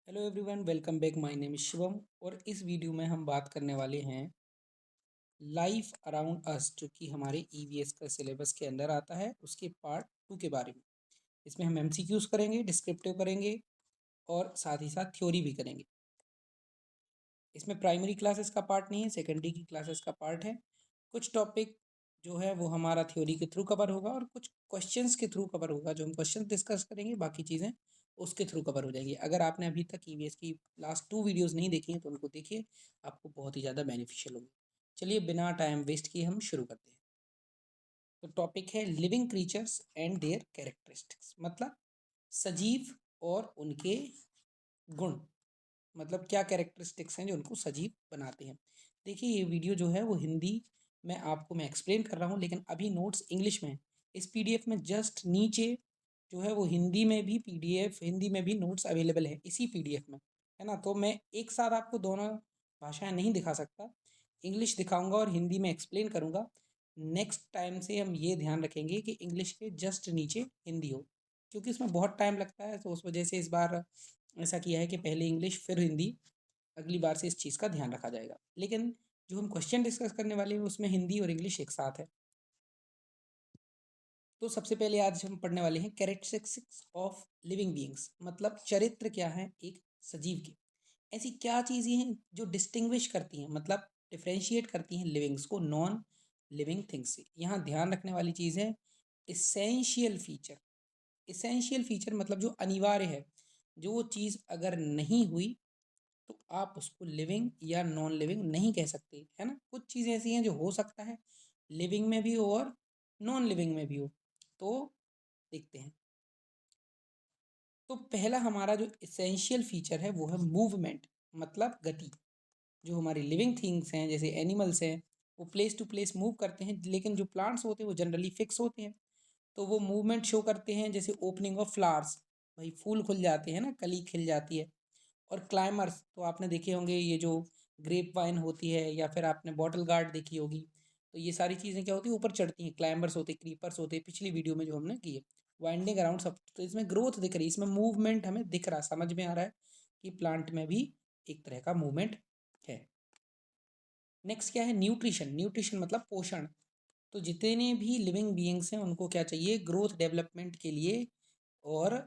Hello everyone, welcome back. My name is Shivam और इस video में हम बात करने वाले हैं लाइफ अराउंड अस, जो कि हमारे ईवीएस का सिलेबस के अंदर आता है, उसके पार्ट 2 के बारे में। इसमें हम एमसीक्यूज करेंगे, डिस्क्रिप्टिव करेंगे और साथ ही साथ थ्योरी भी करेंगे। इसमें प्राइमरी क्लासेस का पार्ट नहीं है, सेकेंडरी की क्लासेस का पार्ट है। कुछ टॉपिक जो है वो हमारा थ्योरी के थ्रू कवर होगा और कुछ क्वेश्चंस के थ्रू कवर होगा, जो हम क्वेश्चन डिस्कस करेंगे, बाकी चीज़ें उसके थ्रू कवर हो जाएगी। अगर आपने अभी तक ईवीएस की लास्ट 2 वीडियोस नहीं देखी हैं तो उनको देखिए, आपको बहुत ही ज़्यादा बेनिफिशियल होगी। चलिए बिना टाइम वेस्ट किए हम शुरू करते हैं। तो टॉपिक है living creatures and there characteristics, मतलब सजीव और उनके गुण, मतलब क्या कैरेक्टरिस्टिक्स हैं जो उनको सजीव बनाते हैं। देखिए, ये वीडियो जो है वो हिंदी में आपको मैं एक्सप्लेन कर रहा हूँ, लेकिन अभी नोट्स इंग्लिश में हैं। इस पीडीएफ में जस्ट नीचे जो है वो हिंदी में भी पीडीएफ, हिंदी में भी नोट्स अवेलेबल है इसी पीडीएफ में, है ना। तो मैं एक साथ आपको दोनों भाषाएं नहीं दिखा सकता, इंग्लिश दिखाऊंगा और हिंदी में एक्सप्लेन करूंगा। नेक्स्ट टाइम से हम ये ध्यान रखेंगे कि इंग्लिश के जस्ट नीचे हिंदी हो, क्योंकि इसमें बहुत टाइम लगता है। तो उस वजह से इस बार ऐसा किया है कि पहले इंग्लिश फिर हिंदी। अगली बार से इस चीज़ का ध्यान रखा जाएगा, लेकिन जो हम क्वेश्चन डिस्कस करने वाले हैं उसमें हिंदी और इंग्लिश एक साथ है। तो सबसे पहले आज हम पढ़ने वाले हैं कैरेक्टरिस्टिक्स ऑफ लिविंग बीइंग्स, मतलब चरित्र क्या है एक सजीव के। ऐसी क्या चीज़ें हैं जो डिस्टिंग्विश करती हैं, मतलब डिफ्रेंशिएट करती हैं लिविंग्स को नॉन लिविंग थिंग्स से। यहाँ ध्यान रखने वाली चीज़ है इसेंशियल फीचर। इसेंशियल फीचर मतलब जो अनिवार्य है, जो चीज़ अगर नहीं हुई तो आप उसको लिविंग या नॉन लिविंग नहीं कह सकते, है ना। कुछ चीज़ें ऐसी हैं जो हो सकता है लिविंग में भी हो और नॉन लिविंग में भी हो। तो देखते हैं। तो पहला हमारा जो इसेंशियल फीचर है वो है मूवमेंट, मतलब गति। जो हमारी लिविंग थिंग्स हैं जैसे एनिमल्स हैं, वो प्लेस टू प्लेस मूव करते हैं, लेकिन जो प्लांट्स होते हैं वो जनरली फिक्स होते हैं। तो वो मूवमेंट शो करते हैं, जैसे ओपनिंग ऑफ फ्लावर्स, भाई फूल खुल जाते हैं ना, कली खिल जाती है। और क्लाइमर्स तो आपने देखे होंगे, ये जो ग्रेप वाइन होती है या फिर आपने बॉटल गार्ड देखी होगी, तो ये सारी चीज़ें क्या होती है, ऊपर चढ़ती हैं। क्लाइंबर्स होते हैं, क्रीपर्स होते हैं, पिछली वीडियो में जो हमने की है वाइंडिंग अराउंड सब। तो इसमें ग्रोथ दिख रही है, इसमें मूवमेंट हमें दिख रहा है, समझ में आ रहा है कि प्लांट में भी एक तरह का मूवमेंट है। नेक्स्ट क्या है, न्यूट्रिशन। न्यूट्रिशन मतलब पोषण। तो जितने भी लिविंग बीइंग्स हैं उनको क्या चाहिए, ग्रोथ डेवलपमेंट के लिए और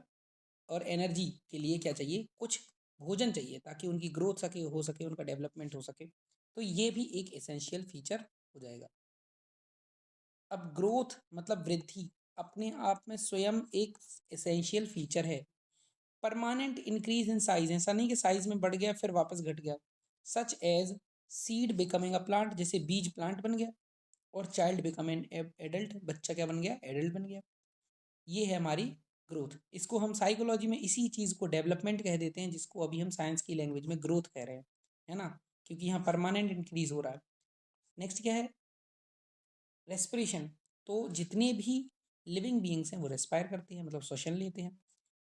एनर्जी के लिए क्या चाहिए, कुछ भोजन चाहिए, ताकि उनकी ग्रोथ सके हो सके, उनका डेवलपमेंट हो सके। तो ये भी एक एसेंशियल फीचर हो जाएगा। अब ग्रोथ मतलब वृद्धि, अपने आप में स्वयं एक एसेंशियल फीचर है। परमानेंट इंक्रीज इन साइज, ऐसा नहीं कि साइज में बढ़ गया फिर वापस घट गया। Such as seed becoming a plant, जैसे बीज प्लांट बन गया, और चाइल्ड बिकमिंग एडल्ट, बच्चा क्या बन गया, एडल्ट बन गया। ये है हमारी ग्रोथ। इसको हम साइकोलॉजी में इसी चीज़ को डेवलपमेंट कह देते हैं, जिसको अभी हम साइंस की लैंग्वेज में ग्रोथ कह रहे हैं, है ना, क्योंकि यहाँ परमानेंट इंक्रीज हो रहा है। नेक्स्ट क्या है, रेस्पिरेशन। तो जितने भी लिविंग बीइंग्स हैं वो रेस्पायर करते हैं, मतलब श्वसन लेते हैं।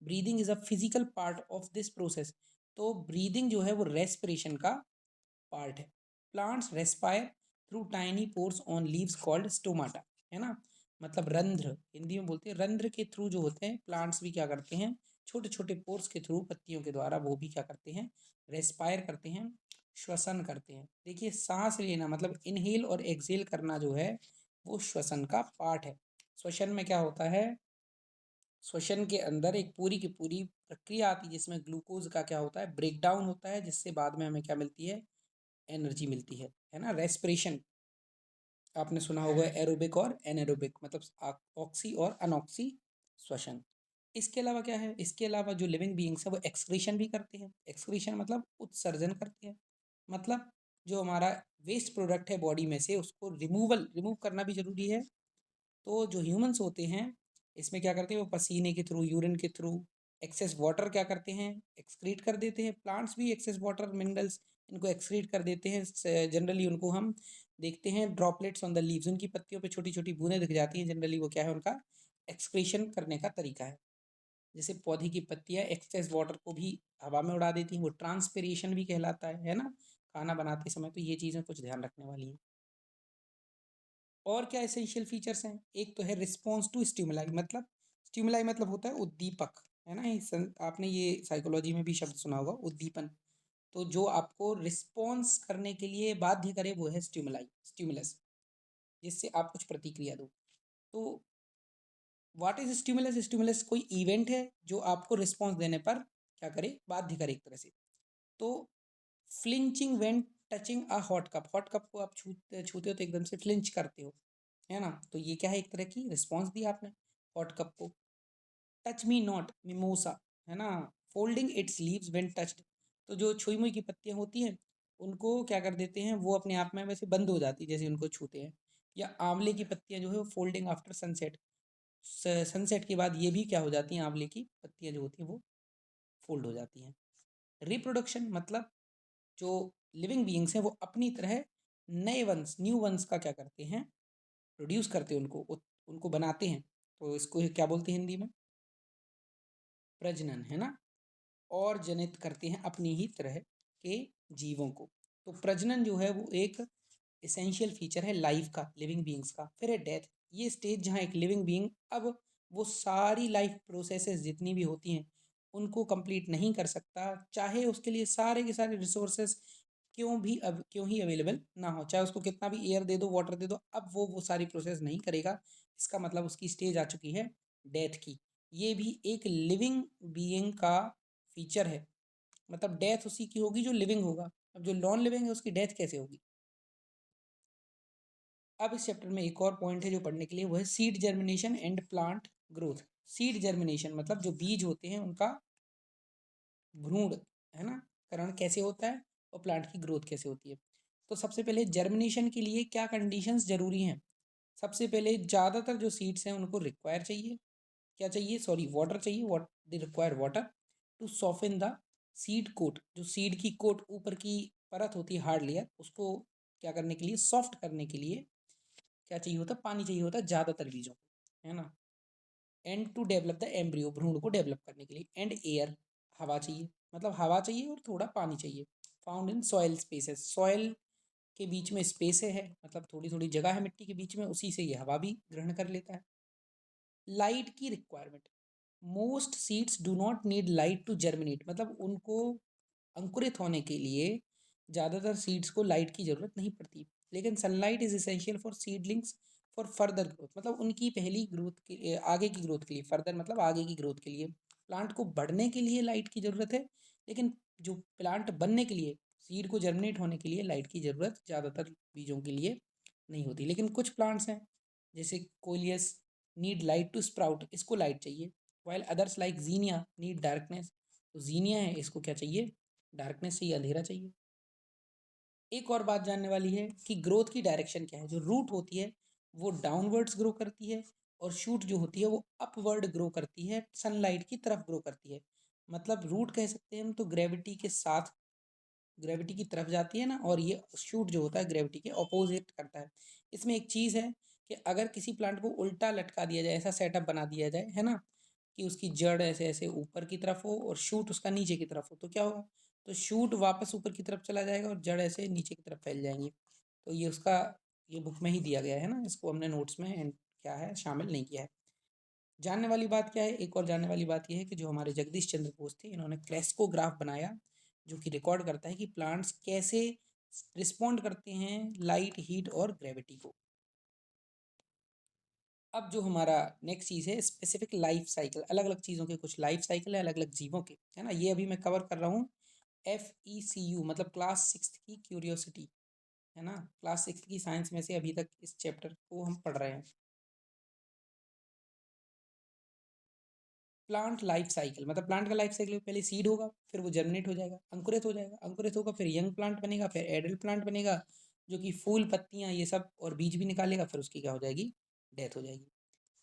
Breathing is a physical part of this process. तो ब्रीदिंग जो है वो रेस्पिरेशन का पार्ट है। Plants respire through tiny pores on leaves called stomata, है ना, मतलब रंध्र, हिंदी में बोलते हैं रंध्र के थ्रू जो होते हैं प्लांट्स भी क्या करते हैं, छोटे छोटे पोर्स के थ्रू, पत्तियों के द्वारा वो भी क्या करते हैं, रेस्पायर करते हैं, श्वसन करते हैं। देखिए, सांस लेना मतलब इनहेल और एक्सेल करना जो है वो श्वसन का पार्ट है। श्वसन में क्या होता है, श्वसन के अंदर एक पूरी की पूरी प्रक्रिया आती है, जिसमें ग्लूकोज का क्या होता है, ब्रेक डाउन होता है, जिससे बाद में हमें क्या मिलती है, एनर्जी मिलती है ना। रेस्पिरेशन आपने सुना होगा, एरोबिक और एनएरोबिक, मतलब ऑक्सी और अनऑक्सी श्वसन। इसके अलावा क्या है, इसके अलावा जो लिविंग बीइंग्स है वो एक्सक्रीशन भी करते हैं। एक्सक्रीशन मतलब उत्सर्जन करते हैं, मतलब जो हमारा वेस्ट प्रोडक्ट है बॉडी में से उसको रिमूव करना भी जरूरी है। तो जो ह्यूमंस होते हैं इसमें क्या करते हैं, वो पसीने के थ्रू, यूरिन के थ्रू, एक्सेस वाटर क्या करते हैं, एक्सक्रीट कर देते हैं। प्लांट्स भी एक्सेस वाटर, मिनरल्स, इनको एक्सक्रीट कर देते हैं। जनरली उनको हम देखते हैं ड्रॉपलेट्स ऑन द लीव्स, उनकी पत्तियों पे छोटी छोटी बूंदें दिख जाती हैं। जनरली वो क्या है, उनका एक्सक्रीशन करने का तरीका है। जैसे पौधे की पत्तियां एक्सेस वाटर को भी हवा में उड़ा देती हैं, वो ट्रांसपिरेशन भी कहलाता है ना, खाना बनाते समय। तो ये चीज़ें कुछ ध्यान रखने वाली हैं। और क्या एसेंशियल फीचर्स हैं, एक तो है रिस्पॉन्स टू स्टिमुलाई, मतलब स्टिमुलाई मतलब होता है उद्दीपक। है ना। आपने ये साइकोलॉजी में भी शब्द सुना होगा, उद्दीपन। तो जो आपको रिस्पॉन्स करने के लिए बाध्य करे वो है स्टिमुलस, जिससे आप कुछ प्रतिक्रिया दो। तो व्हाट इज स्टिमुलस? स्टिमुलस कोई इवेंट है जो आपको रिस्पॉन्स देने पर क्या करे, बाध्य करे एक तरह से। तो flinching when touching a hot cup को आप छूते छूते हो तो एकदम से फ्लिंच करते हो, है ना। तो ये क्या है, एक तरह की रिस्पॉन्स दी आपने हॉट कप को। टच मी नॉट मिमोसा, है ना, folding it's leaves when touched. तो जो छुई मुई की पत्तियां होती हैं उनको क्या कर देते हैं, वो अपने आप में वैसे बंद हो जाती है जैसे उनको छूते हैं। या आंवले की पत्तियां जो है वो फोल्डिंग आफ्टर सनसेट, सनसेट के बाद ये भी क्या हो जाती हैं, आंवले की पत्तियां जो होती हैं वो फोल्ड हो जाती हैं। रिप्रोडक्शन मतलब जो लिविंग बीइंग्स हैं वो अपनी तरह नए वंश, न्यू वंश का क्या करते हैं, प्रोड्यूस करते हैं, उनको बनाते हैं। तो इसको क्या बोलते हैं हिंदी में, प्रजनन, है ना। और जनित करते हैं अपनी ही तरह के जीवों को। तो प्रजनन जो है वो एक एसेंशियल फीचर है लाइफ का, लिविंग बीइंग्स का। फिर है डेथ, ये स्टेज जहाँ एक लिविंग बीइंग अब वो सारी लाइफ प्रोसेसेस जितनी भी होती हैं उनको कंप्लीट नहीं कर सकता, चाहे उसके लिए सारे के सारे रिसोर्सेस क्यों ही अवेलेबल ना हो, चाहे उसको कितना भी एयर दे दो, वाटर दे दो, अब वो सारी प्रोसेस नहीं करेगा। इसका मतलब उसकी स्टेज आ चुकी है डेथ की। ये भी एक लिविंग बीइंग का फीचर है। मतलब डेथ उसी की होगी जो लिविंग होगा। अब जो नॉन लिविंग है उसकी डेथ कैसे होगी। अब इस चैप्टर में एक और पॉइंट है जो पढ़ने के लिए, वो है seed germination and plant growth. Seed germination मतलब जो बीज होते हैं उनका भ्रूण, है ना, करण कैसे होता है और प्लांट की ग्रोथ कैसे होती है। तो सबसे पहले जर्मिनेशन के लिए क्या कंडीशंस जरूरी हैं। सबसे पहले ज़्यादातर जो सीड्स हैं उनको रिक्वायर चाहिए, क्या चाहिए, सॉरी, वाटर चाहिए। What they require water to soften the seed coat. जो सीड की कोट ऊपर की परत होती है, हार्ड लेयर, उसको क्या करने के लिए, सॉफ्ट करने के लिए क्या चाहिए होता है, पानी चाहिए होता है ज़्यादातर बीजों को, है ना। And to develop the embryo, भ्रूण को डेवलप करने के लिए। एंड एयर, हवा चाहिए, मतलब हवा चाहिए और थोड़ा पानी चाहिए। Found in soil spaces, soil के बीच में स्पेस है, मतलब थोड़ी थोड़ी जगह है मिट्टी के बीच में, उसी से ये हवा भी ग्रहण कर लेता है। लाइट की requirement, most seeds do not need light to germinate, मतलब उनको अंकुरित होने के लिए ज़्यादातर सीड्स को लाइट की ज़रूरत नहीं पड़ती। लेकिन sunlight is essential for seedlings for further growth, मतलब उनकी पहली ग्रोथ के आगे की ग्रोथ के लिए, फर्दर मतलब आगे की ग्रोथ के लिए। प्लांट को बढ़ने के लिए लाइट की ज़रूरत है, लेकिन जो प्लांट बनने के लिए, सीड को जर्मिनेट होने के लिए लाइट की ज़रूरत ज़्यादातर बीजों के लिए नहीं होती। लेकिन कुछ प्लांट्स हैं जैसे Coleus need light to sprout, इसको लाइट चाहिए। While others like zinnia need darkness, तो जीनिया है इसको क्या चाहिए, डार्कनेस चाहिए, अंधेरा चाहिए। एक और बात जानने वाली है कि ग्रोथ की डायरेक्शन क्या है। जो रूट होती है वो डाउनवर्ड्स ग्रो करती है और शूट जो होती है वो अपवर्ड ग्रो करती है, सनलाइट की तरफ ग्रो करती है। मतलब रूट कह सकते हैं हम तो ग्रेविटी के साथ, ग्रेविटी की तरफ जाती है ना, और ये शूट जो होता है ग्रेविटी के ऑपोजिट करता है। इसमें एक चीज़ है कि अगर किसी प्लांट को उल्टा लटका दिया जाए, ऐसा सेटअप बना दिया जाए, है ना, कि उसकी जड़ ऐसे ऐसे ऊपर की तरफ हो और शूट उसका नीचे की तरफ हो, तो क्या होगा, तो शूट वापस ऊपर की तरफ चला जाएगा और जड़ ऐसे नीचे की तरफ फैल जाएंगी। तो ये उसका, ये बुक में ही दिया गया है ना, इसको हमने नोट्स में क्या है, शामिल नहीं किया है। जानने वाली बात क्या है, एक और जानने वाली बात यह है कि जो हमारे जगदीश चंद्र बोस थे, इन्होंने क्रेस्कोग्राफ बनाया जो कि रिकॉर्ड करता है कि प्लांट्स कैसे रिस्पॉन्ड करते हैं लाइट, हीट और ग्रेविटी को। अब जो हमारा नेक्स्ट चीज़ है, स्पेसिफिक लाइफ साइकिल, अलग अलग चीज़ों के कुछ लाइफ साइकिल है, अलग अलग जीवों के, है ना। ये अभी मैं कवर कर रहा हूँ FECU, मतलब क्लास 6 की क्यूरियोसिटी, है ना। क्लास 6 की साइंस में से अभी तक इस चैप्टर को हम पढ़ रहे हैं। प्लांट लाइफ साइकिल मतलब प्लांट का लाइफ साइकिल, पहले सीड होगा, फिर वो जर्मिनेट हो जाएगा, अंकुरित हो जाएगा, अंकुरित होगा, फिर यंग प्लांट बनेगा, फिर एडल्ट प्लांट बनेगा जो कि फूल, पत्तियां, ये सब और बीज भी निकालेगा, फिर उसकी क्या हो जाएगी, डेथ हो जाएगी।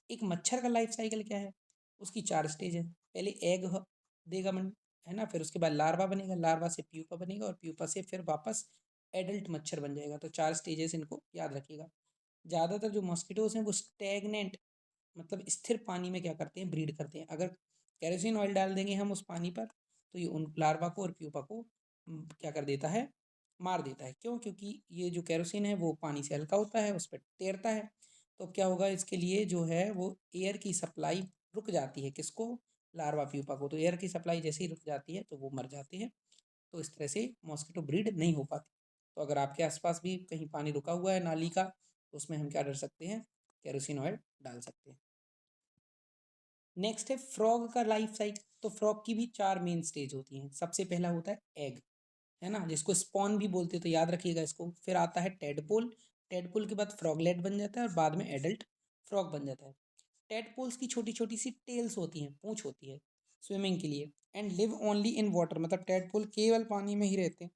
एक मच्छर का लाइफ साइकिल क्या है, उसकी 4 स्टेज है। पहले एग देगा मन, है ना, फिर उसके बाद लार्वा बनेगा, लार्वा से प्यूपा बनेगा और प्यूपा से फिर वापस एडल्ट मच्छर बन जाएगा। तो 4 स्टेजेस, इनको याद रखिएगा। ज़्यादातर जो मॉस्किटोज हैं वो स्टैगनेंट मतलब स्थिर पानी में क्या करते हैं, ब्रीड करते हैं। अगर केरोसिन ऑयल डाल देंगे हम उस पानी पर तो ये उन लार्वा को और प्यूपा को क्या कर देता है, मार देता है। क्यों, क्योंकि ये जो केरोसिन है वो पानी से हल्का होता है, उस पर तैरता है। तो क्या होगा, इसके लिए जो है वो एयर की सप्लाई रुक जाती है, किसको, लार्वा प्यूपा को। तो एयर की सप्लाई जैसे ही रुक जाती है तो वो मर जाते हैं। तो इस तरह से मॉस्किटो ब्रीड नहीं हो पाती। तो अगर आपके आसपास भी कहीं पानी रुका हुआ है नाली का, तो उसमें हम क्या कर सकते हैं, केरोसिन ऑयल डाल सकते हैं। नेक्स्ट है फ्रॉग का लाइफ साइकिल। तो फ्रॉग की भी 4 मेन स्टेज होती हैं। सबसे पहला होता है एग, है ना, जिसको स्पॉन भी बोलते हैं, तो याद रखिएगा इसको। फिर आता है टेडपोल, टेडपोल के बाद फ्रॉगलेट बन जाता है और बाद में एडल्ट फ्रॉग बन जाता है। टेडपोल्स की छोटी छोटी सी टेल्स होती हैं, पूंछ होती है स्विमिंग के लिए, and live only in water, मतलब टेडपोल केवल पानी में ही रहते हैं।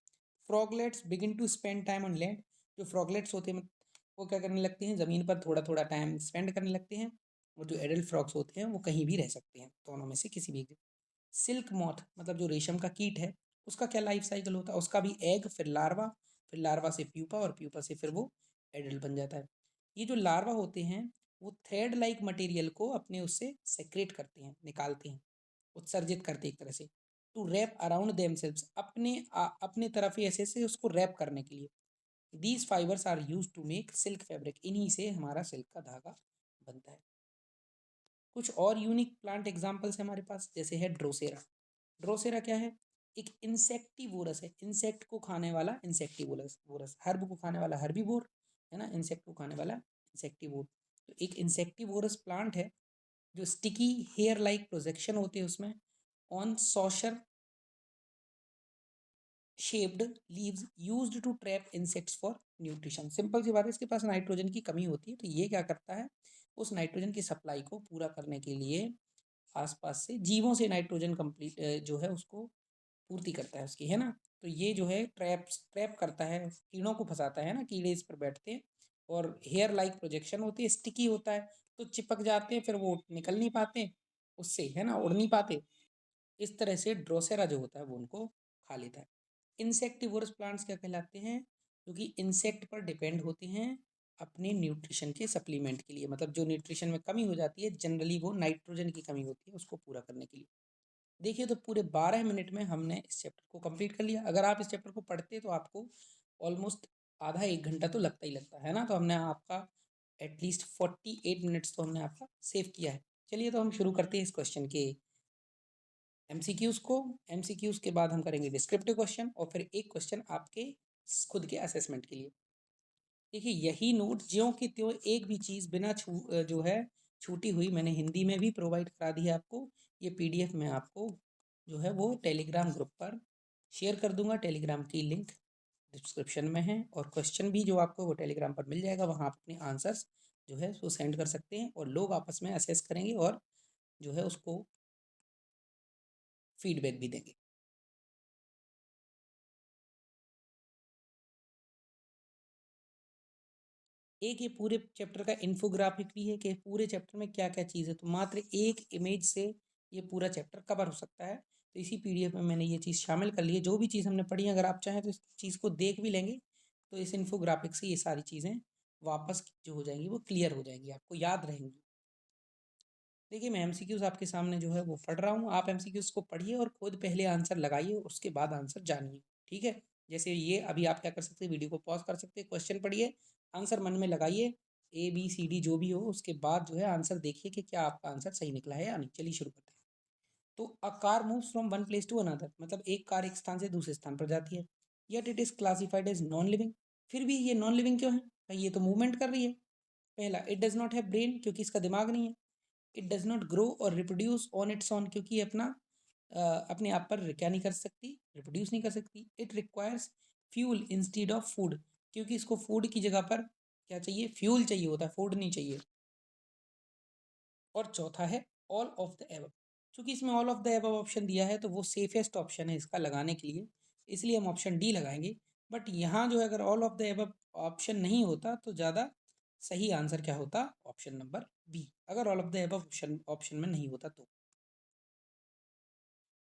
Froglets begin to spend time on land. जो फ्रॉगलेट्स होते हैं वो क्या करने लगते हैं, ज़मीन पर थोड़ा थोड़ा टाइम स्पेंड करने लगते हैं। और जो एडल्ट फ्रॉग्स होते हैं वो कहीं भी रह सकते हैं, दोनों में से किसी भी एक जगह। सिल्क मॉथ, मतलब जो रेशम का कीट है, उसका क्या लाइफ साइकिल होता है, उसका भी एग, फिर लार्वा से प्यूपा, और प्यूपा से फिर वो एडल्ट बन जाता है। ये जो लार्वा होते हैं वो थ्रेड लाइक मटेरियल को अपने उससे सेक्रेट करते हैं, निकालते हैं, उत्सर्जित करते हैं एक तरह से, टू रैप अराउंड देमसेल्व्स, अपने तरफ ही ऐसे से उसको रैप करने के लिए। These fibres are used to make silk fabric, इन्हीं से हमारा सिल्क का धागा बनता है। कुछ और यूनिक प्लांट एग्जाम्पल्स हैं हमारे पास, जैसे है ड्रोसेरा। ड्रोसेरा क्या है, एक इंसेक्टिवोरस है, इंसेक्ट को खाने वाला इंसेक्टिवोरस वोरस, हर्ब को खाने वाला हर्बीवोर, है ना, इंसेक्ट को खाने वाला इंसेक्टिवोर। तो एक इंसेक्टिवोरस प्लांट है जो स्टिकी हेयर लाइक प्रोजेक्शन होते हैं उसमें on saucer shaped leaves used to trap insects for nutrition. Simple सी बात है, इसके पास नाइट्रोजन की कमी होती है, तो ये क्या करता है, उस नाइट्रोजन की सप्लाई को पूरा करने के लिए आसपास से जीवों से नाइट्रोजन कंप्लीट जो है उसको पूर्ति करता है उसकी, है ना। तो ये जो है ट्रैप करता है, कीड़ों को फंसाता है ना, कीड़े इस पर बैठते हैं और हेयर लाइक प्रोजेक्शन होती है, स्टिकी होता है, तो चिपक जाते हैं, फिर वो निकल नहीं पाते उससे, है ना, उड़ नहीं पाते। इस तरह से ड्रोसेरा जो होता है वो उनको खा लेता है। इंसेक्टिवोरस प्लांट्स क्या कहलाते हैं, क्योंकि इंसेक्ट पर डिपेंड होते हैं अपने न्यूट्रिशन के सप्लीमेंट के लिए, मतलब जो न्यूट्रिशन में कमी हो जाती है जनरली वो नाइट्रोजन की कमी होती है, उसको पूरा करने के लिए। देखिए तो पूरे 12 मिनट में हमने इस चैप्टर को कंप्लीट कर लिया। अगर आप इस चैप्टर को पढ़ते तो आपको ऑलमोस्ट आधा 1 घंटा तो लगता ही लगता है ना, तो हमने आपका एटलीस्ट 48 मिनट्स तो हमने आपका सेव किया है। चलिए तो हम शुरू करते हैं इस क्वेश्चन के एमसीक्यूज़ को। एमसीक्यूज़ के बाद हम करेंगे डिस्क्रिप्टिव क्वेश्चन और फिर एक क्वेश्चन आपके खुद के असेसमेंट के लिए। देखिए यही नोट ज्यों की त्यों एक भी चीज़ बिना जो है छूटी हुई मैंने हिंदी में भी प्रोवाइड करा दी है आपको। ये पीडीएफ मैं आपको जो है वो टेलीग्राम ग्रुप पर शेयर कर दूंगा, टेलीग्राम की लिंक डिस्क्रिप्शन में है, और क्वेश्चन भी जो आपको वो टेलीग्राम पर मिल जाएगा, वहाँ आप अपने आंसर्स जो है वो सेंड कर सकते हैं और लोग आपस में असेस करेंगे और जो है उसको फीडबैक भी देंगे। एक ये पूरे चैप्टर का इन्फोग्राफिक भी है कि पूरे चैप्टर में क्या क्या चीज़ है, तो मात्र एक इमेज से ये पूरा चैप्टर कवर हो सकता है। तो इसी पीडीएफ में मैंने ये चीज़ शामिल कर ली है, जो भी चीज़ हमने पढ़ी है, अगर आप चाहें तो इस चीज़ को देख भी लेंगे तो इस इन्फोग्राफिक से ये सारी चीज़ें वापस जो हो जाएंगी वो क्लियर हो जाएंगी, आपको याद रहेंगी। देखिए मैं एमसीक्यूज़ आपके सामने जो है वो पढ़ रहा हूँ, आप एमसीक्यूज़ को पढ़िए और खुद पहले आंसर लगाइए, उसके बाद आंसर जानिए, ठीक है। जैसे ये अभी आप क्या कर सकते हैं, वीडियो को पॉज कर सकते हैं, क्वेश्चन पढ़िए, आंसर मन में लगाइए, ए बी सी डी जो भी हो, उसके बाद जो है आंसर देखिए कि क्या आपका आंसर सही निकला है या नहीं। चलिए शुरू करते हैं। तो a car moves from one place to another, मतलब एक कार एक स्थान से दूसरे स्थान पर जाती है, yet it is classified as non living. फिर भी ये नॉन लिविंग क्यों है भाई, ये तो मूवमेंट कर रही है। पहला, it does not have brain, क्योंकि इसका दिमाग नहीं है। इट डज नॉट ग्रो और रिप्रोड्यूस ऑन इट्स ऑन, क्योंकि ये अपने आप पर क्या नहीं कर सकती, रिप्रोड्यूस नहीं कर सकती। It requires fuel instead of food, क्योंकि इसको फूड की जगह पर क्या चाहिए, फ्यूल चाहिए होता है, फूड नहीं चाहिए। और चौथा है ऑल ऑफ द एबव, चूंकि इसमें all of the above option दिया है तो वो सेफेस्ट ऑप्शन है इसका लगाने के लिए, इसलिए हम ऑप्शन डी लगाएंगे। बट यहाँ जो है अगर all of the above option नहीं होता तो ज़्यादा सही आंसर क्या होता, ऑप्शन नंबर बी, अगर all of the above option option में नहीं होता तो।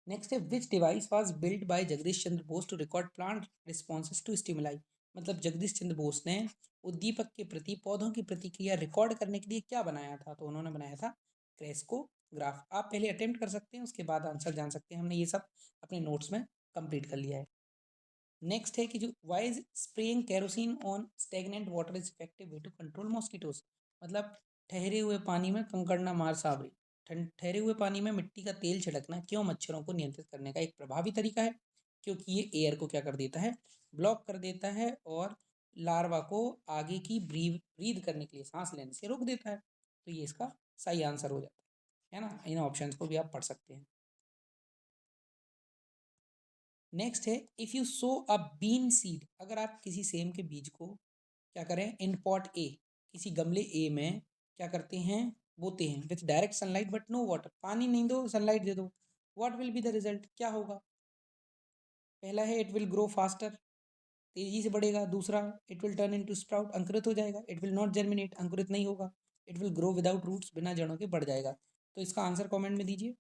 नेक्स्ट है which device was build by Jagdish Chandra Bose to record plant responses to stimuli, मतलब जगदीश चंद्र बोस ने उद्दीपक के प्रति पौधों की प्रतिक्रिया रिकॉर्ड करने के लिए क्या बनाया था, तो उन्होंने बनाया था क्रेस्कोग्राफ। आप पहले अटेम्प्ट कर सकते हैं, उसके बाद आंसर जान सकते हैं, हमने ये सब अपने नोट्स में कंप्लीट कर लिया है। नेक्स्ट है कि जो why is spraying kerosene on stagnant water is effective way to control mosquitoes, मतलब ठहरे हुए पानी में कंकड़ ना मार सावरी, ठहरे हुए पानी में मिट्टी का तेल छिड़कना क्यों मच्छरों को नियंत्रित करने का एक प्रभावी तरीका है? क्योंकि ये एयर को क्या कर देता है, ब्लॉक कर देता है और लार्वा को आगे की ब्रीद करने के लिए, सांस लेने से रोक देता है। तो ये इसका सही आंसर हो जाता है ना। इन ऑप्शंस को भी आप पढ़ सकते हैं। नेक्स्ट है, if you sow a bean seed, अगर आप किसी सेम के बीज को क्या करें, इन पॉट ए, किसी गमले ए में क्या करते हैं, बोते हैं, with direct sunlight but no water, पानी नहीं दो, सनलाइट दे दो, what will be the result, क्या होगा? पहला है इट विल ग्रो फास्टर, तेजी से बढ़ेगा। दूसरा, it will turn into sprout, अंकुरित हो जाएगा। इट विल नॉट जर्मिनेट, अंकुरित नहीं होगा। It will grow without roots, बिना जड़ों के बढ़ जाएगा। तो इसका आंसर कमेंट में दीजिए।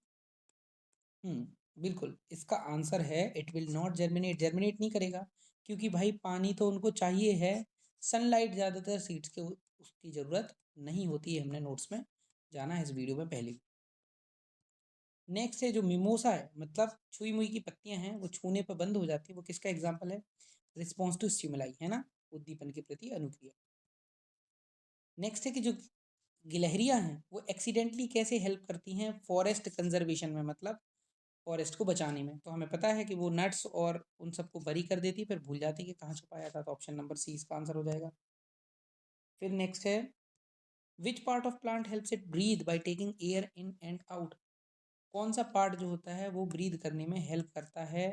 बिल्कुल इसका आंसर है it will not germinate, germinate नहीं करेगा, क्योंकि भाई पानी तो उनको चाहिए है, सनलाइट ज़्यादातर सीड्स के उसकी ज़रूरत नहीं होती है, हमने नोट्स में जाना है इस वीडियो में पहले। नेक्स्ट है जो मिमोसा है, मतलब छुई मुई की पत्तियां हैं वो छूने पर बंद हो जाती है, वो किसका एग्जाम्पल है? रिस्पॉन्स टू स्टिमुलाई, है ना, उद्दीपन के प्रति अनुक्रिया। नेक्स्ट है कि जो गिलहरियां हैं वो एक्सीडेंटली कैसे हेल्प करती हैं फॉरेस्ट कंजर्वेशन में, मतलब फॉरेस्ट को बचाने में। तो हमें पता है कि वो नट्स और उन सबको बरी कर देती, फिर भूल जाती कि कहाँ छुपाया था। तो ऑप्शन नंबर सी इसका आंसर हो जाएगा। फिर नेक्स्ट है, which part of plant helps it breathe by taking air in and out, कौन सा पार्ट जो होता है वो ब्रीथ करने में हेल्प करता है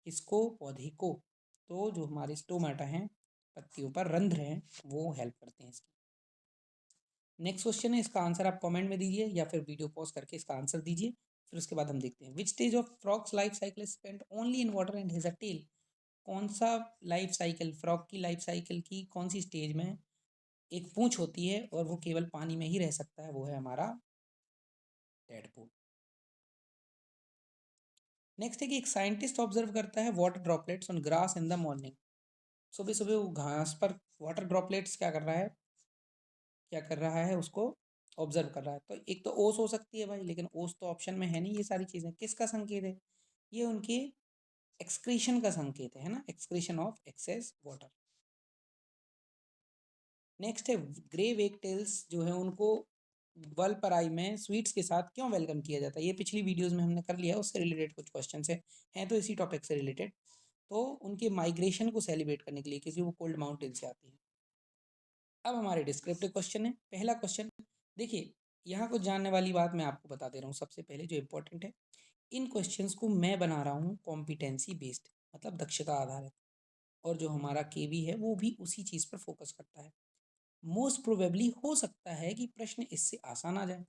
किसको, पौधे को? तो जो हमारे स्टोमेटा हैं, पत्तियों पर रंध्र हैं, वो हेल्प करते हैं इसकी। नेक्स्ट क्वेश्चन है, इसका आंसर आप कमेंट में दीजिए या फिर वीडियो पॉज करके इसका आंसर दीजिए। फिर उसके बाद हम देखते हैं, which stage of frogs life cycle is spent only in water and has a tail, कौन सा लाइफ साइकिल, फ्रॉग की लाइफ साइकिल की कौन सी स्टेज में एक पूंछ होती है और वो केवल पानी में ही रह सकता है, वो है हमारा टेडपोल। नेक्स्ट है कि एक साइंटिस्ट ऑब्जर्व करता है water droplets on grass in the morning, सुबह सुबह वो घास पर वाटर ड्रॉपलेट्स क्या कर रहा है, क्या कर रहा है, उसको ऑब्जर्व कर रहा है। तो एक तो ओस हो सकती है भाई, लेकिन ओस तो ऑप्शन में है नहीं। ये सारी चीज़ें किसका संकेत है? ये उनके एक्सक्रीशन का संकेत है ना, excretion of excess water. Next है, ग्रे वेगटेल्स जो है उनको वलपराई में स्वीट्स के साथ क्यों वेलकम किया जाता है? ये पिछली वीडियोस में हमने कर लिया है, उससे रिलेटेड कुछ क्वेश्चन हैं तो इसी टॉपिक से रिलेटेड। तो उनके माइग्रेशन को सेलिब्रेट करने के लिए, क्योंकि वो कोल्ड माउंटेन से आती हैं। अब हमारे डिस्क्रिप्टिव क्वेश्चन है। पहला क्वेश्चन देखिए, यहाँ कुछ जानने वाली बात मैं आपको बता दे रहा हूँ। सबसे पहले जो इम्पोर्टेंट है, इन क्वेश्चंस को मैं बना रहा हूँ कॉम्पिटेंसी बेस्ड, मतलब दक्षता आधारित, और जो हमारा केवी है वो भी उसी चीज़ पर फोकस करता है। मोस्ट प्रोबेबली हो सकता है कि प्रश्न इससे आसान आ जाए,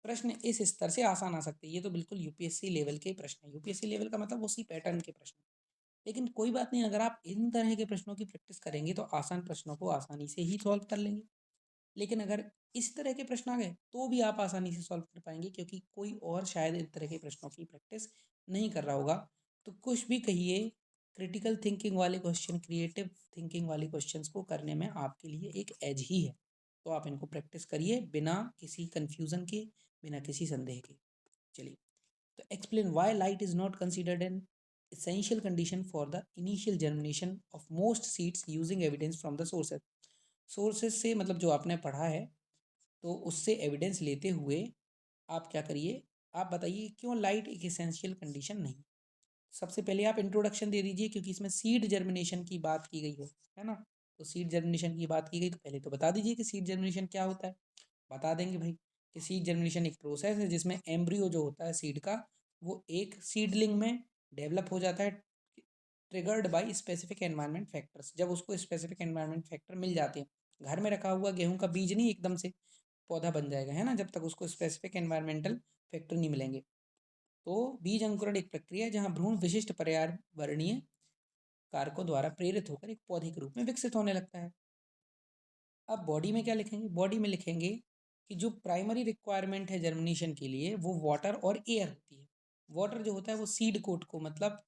प्रश्न इस स्तर से आसान आ सकते हैं। ये तो बिल्कुल यूपीएससी लेवल के प्रश्न है, यूपीएससी लेवल का मतलब उसी पैटर्न के प्रश्न। लेकिन कोई बात नहीं, अगर आप इन तरह के प्रश्नों की प्रैक्टिस करेंगे तो आसान प्रश्नों को आसानी से ही सॉल्व कर लेंगे। लेकिन अगर इस तरह के प्रश्न आ गए तो भी आप आसानी से सॉल्व कर पाएंगे, क्योंकि कोई और शायद इस तरह के प्रश्नों की प्रैक्टिस नहीं कर रहा होगा। तो कुछ भी कहिए, क्रिटिकल थिंकिंग वाले क्वेश्चन, क्रिएटिव थिंकिंग वाले क्वेश्चंस को करने में आपके लिए एक एज ही है। तो आप इनको प्रैक्टिस करिए बिना किसी कन्फ्यूज़न के, बिना किसी संदेह के। चलिए, तो explain why light is not considered an essential condition for the initial germination of most seeds using evidence from the sources। Sources से मतलब जो आपने पढ़ा है, तो उससे एविडेंस लेते हुए आप क्या करिए, आप बताइए क्यों लाइट एक इसेंशियल कंडीशन नहीं। सबसे पहले आप इंट्रोडक्शन दे दीजिए, क्योंकि इसमें सीड जर्मिनेशन की बात की गई है ना। तो सीड जर्मिनेशन की बात की गई तो पहले तो बता दीजिए कि सीड जर्मिनेशन क्या होता है। बता देंगे भाई कि सीड जर्मिनेशन एक प्रोसेस है जिसमें एम्ब्रियो जो होता है सीड का, वो एक सीडलिंग में डेवलप हो जाता है, triggered by specific environment factors. जब उसको स्पेसिफिक एनवायरनमेंट फैक्टर मिल जाते हैं, घर में रखा हुआ गेहूं का बीज नहीं एकदम से पौधा बन जाएगा, है ना, जब तक उसको स्पेसिफिक एनवायरमेंटल फैक्टर नहीं मिलेंगे। तो बीज अंकुरण एक प्रक्रिया है जहाँ भ्रूण विशिष्ट पर्यावरणीय कारकों द्वारा प्रेरित होकर एक पौधे के रूप में विकसित होने लगता है। अब बॉडी में क्या लिखेंगे? बॉडी में लिखेंगे कि जो प्राइमरी रिक्वायरमेंट है जर्मिनेशन के लिए वो वाटर और एयर होती है। वाटर जो होता है वो सीड कोट को, मतलब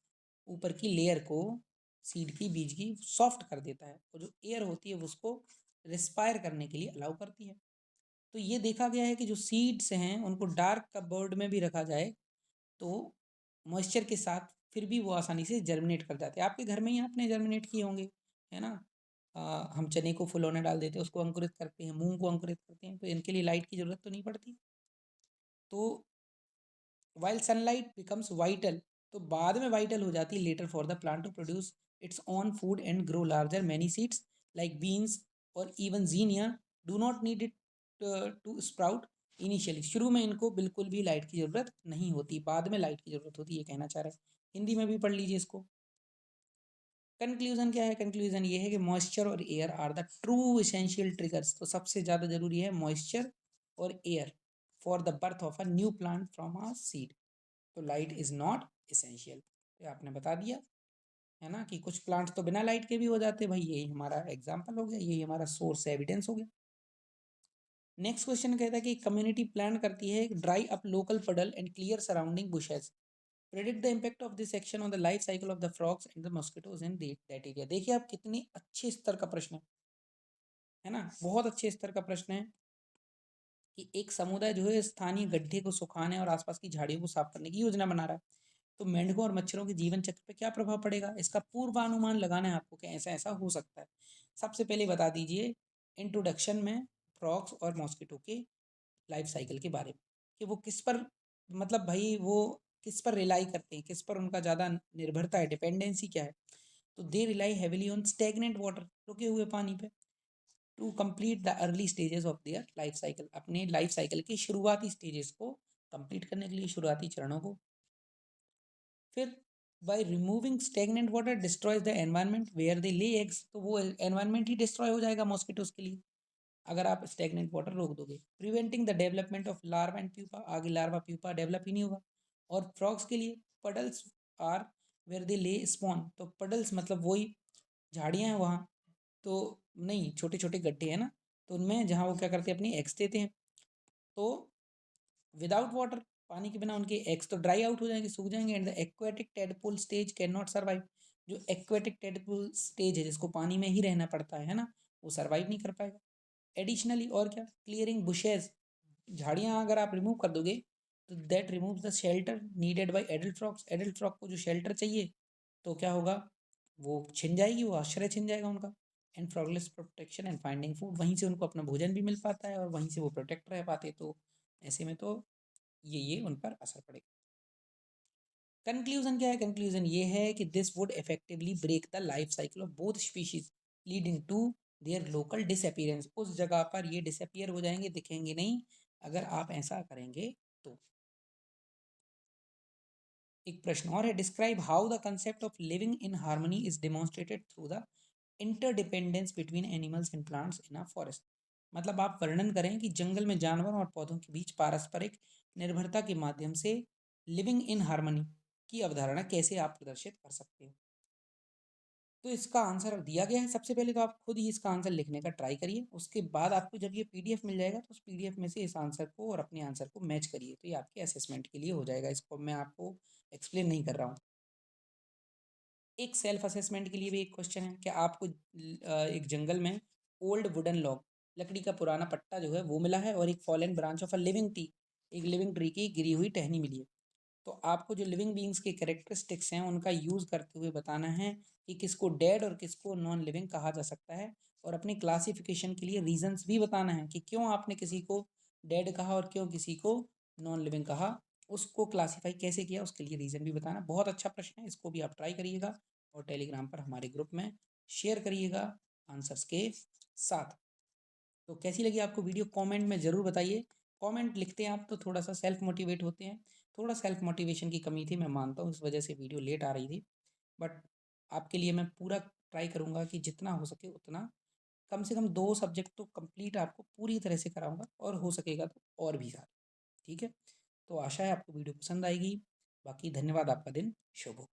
ऊपर की लेयर को, सीड की, बीज की सॉफ्ट कर देता है, और जो एयर होती है वो उसको रिस्पायर करने के लिए अलाउ करती है। तो ये देखा गया है कि जो सीड्स हैं उनको डार्क कपबोर्ड में भी रखा जाए तो मॉइस्चर के साथ फिर भी वो आसानी से जर्मिनेट कर जाते हैं। आपके घर में ही आपने जर्मिनेट किए होंगे, है ना। हम चने को फुलौने डाल देते हैं, उसको अंकुरित करते हैं, मूंग को अंकुरित करते हैं, तो इनके लिए लाइट की ज़रूरत तो नहीं पड़ती। तो वाइल सनलाइट बिकम्स वाइटल, तो बाद में वाइटल हो जाती है later for the plant to produce its own food and grow larger many seeds like beans और even zinnia do not need it to sprout initially. शुरू में इनको बिल्कुल भी लाइट की ज़रूरत नहीं होती, बाद में लाइट की ज़रूरत होती है, ये कहना चाह रहा है। हिंदी में भी पढ़ लीजिए इसको। कंक्लूजन क्या है? कंक्लूजन ये है कि मॉइस्चर और air are the true essential triggers, तो सबसे ज़्यादा जरूरी है मॉइस्चर और air for the birth of a new plant from a seed. तो लाइट इज नॉट इसेंशियल, तो आपने बता दिया है ना कि कुछ प्लांट्स तो बिना लाइट के भी हो जाते हैं भाई, यही हमारा एग्जाम्पल हो गया, यही हमारा सोर्स एविडेंस हो गया। नेक्स्ट क्वेश्चन कहता है कि कम्युनिटी प्लान करती है ड्राई अप लोकल पडल and clear surrounding bushes, predict the impact of this action on the life cycle of the frogs and the mosquitoes in that area. देखिए आप कितनी अच्छे स्तर का प्रश्न है ना, बहुत अच्छे स्तर का प्रश्न है कि एक समुदाय जो है स्थानीय गड्ढे को सुखाने और आसपास की झाड़ियों को साफ करने की योजना बना रहा है, तो मेंढकों और मच्छरों के जीवन चक्र पे क्या प्रभाव पड़ेगा, इसका पूर्वानुमान लगाना है आपको कि ऐसा ऐसा हो सकता है। सबसे पहले बता दीजिए इंट्रोडक्शन में फ्रॉग्स और मॉस्किटो के लाइफ साइकिल के बारे में कि वो किस पर, मतलब भाई वो किस पर रिलाई करते हैं, किस पर उनका ज़्यादा निर्भरता है, डिपेंडेंसी क्या है। तो they rely heavily on stagnant water, रुके हुए पानी पे, to complete the early stages of their life cycle, अपने लाइफ साइकिल की शुरुआती स्टेजेस को कंप्लीट करने के लिए, शुरुआती चरणों को। फिर by removing stagnant water destroys the environment where they lay eggs, तो वो एनवायरनमेंट ही डिस्ट्रॉय हो जाएगा मॉस्किटोज के लिए अगर आप स्टेगनेंट वाटर रोक दोगे। Preventing the development of larva and pupa, आगे लार्वा प्यूपा डेवलप ही नहीं होगा। और फ्रॉग्स के लिए पडल्स आर वेयर दे ले स्पॉन, तो पडल्स मतलब वही झाड़ियाँ हैं वहाँ, तो नहीं छोटे छोटे गड्ढे हैं ना, तो उनमें जहाँ वो क्या करते हैं अपनी एग्स देते हैं। तो विदाउट वाटर, पानी के बिना उनके एग्स तो ड्राई आउट हो जाएंगे, सूख जाएंगे। And the aquatic tadpole stage can not survive, जो एक्वेटिक टेडपोल स्टेज है जिसको पानी में ही रहना पड़ता है ना, वो सर्वाइव नहीं कर पाएगा। एडिशनली और क्या, क्लियरिंग बुशेज, झाड़ियाँ अगर आप रिमूव कर दोगे तो that remove the shelter needed by adult frogs, adult frog को जो शेल्टर चाहिए तो क्या होगा, वो छिन जाएगी, वो आश्रय छिन जाएगा उनका। And froglets protection and finding food, वहीं से उनको अपना भोजन भी मिल पाता है और वहीं से वो प्रोटेक्ट रह पाते, तो ऐसे में तो ये उन पर असर पड़ेगा। कंक्लूजन क्या है? कंक्लूजन ये है कि this would effectively break the life cycle of both species leading to their local disappearance, उस जगह पर ये डिसअपियर हो जाएंगे, दिखेंगे नहीं अगर आप ऐसा करेंगे तो। एक प्रश्न और है, describe how the concept of living in harmony is demonstrated through the interdependence between animals and plants in a forest, मतलब आप वर्णन करें कि जंगल में जानवरों और पौधों के बीच पारस्परिक निर्भरता के माध्यम से लिविंग इन हार्मनी की अवधारणा कैसे आप प्रदर्शित कर सकते हो। तो इसका आंसर दिया गया है। सबसे पहले तो आप खुद ही इसका आंसर लिखने का ट्राई करिए, उसके बाद आपको जब ये पीडीएफ मिल जाएगा तो उस पीडीएफ में से इस आंसर को और अपने आंसर को मैच करिए, तो ये आपके असेसमेंट के लिए हो जाएगा। इसको मैं आपको एक्सप्लेन नहीं कर रहा हूँ। एक सेल्फ असेसमेंट के लिए भी एक क्वेश्चन है कि आपको एक जंगल में ओल्ड वुडन लॉग, लकड़ी का पुराना पट्टा जो है वो मिला है, और एक fallen branch of a living tree, एक लिविंग ट्री की गिरी हुई टहनी मिली है। तो आपको जो लिविंग बींग्स के कैरेक्टरिस्टिक्स हैं उनका यूज़ करते हुए बताना है कि किसको डेड और किसको नॉन लिविंग कहा जा सकता है, और अपनी क्लासिफिकेशन के लिए रीजंस भी बताना है कि क्यों आपने किसी को डेड कहा और क्यों किसी को नॉन लिविंग कहा, उसको क्लासीफाई कैसे किया उसके लिए रीज़न भी बताना। बहुत अच्छा प्रश्न है, इसको भी आप ट्राई करिएगा और टेलीग्राम पर हमारे ग्रुप में शेयर करिएगा आंसर्स के साथ। तो कैसी लगी आपको वीडियो कमेंट में ज़रूर बताइए। कमेंट लिखते हैं आप तो थोड़ा सा सेल्फ मोटिवेट होते हैं, थोड़ा सेल्फ मोटिवेशन की कमी थी मैं मानता हूँ, इस वजह से वीडियो लेट आ रही थी, बट आपके लिए मैं पूरा ट्राई करूँगा कि जितना हो सके उतना, कम से कम 2 सब्जेक्ट तो कंप्लीट आपको पूरी तरह से कराऊँगा, और हो सकेगा तो और भी सारे। ठीक है? तो आशा है आपको वीडियो पसंद आएगी। बाकी धन्यवाद, आपका दिन शुभ हो।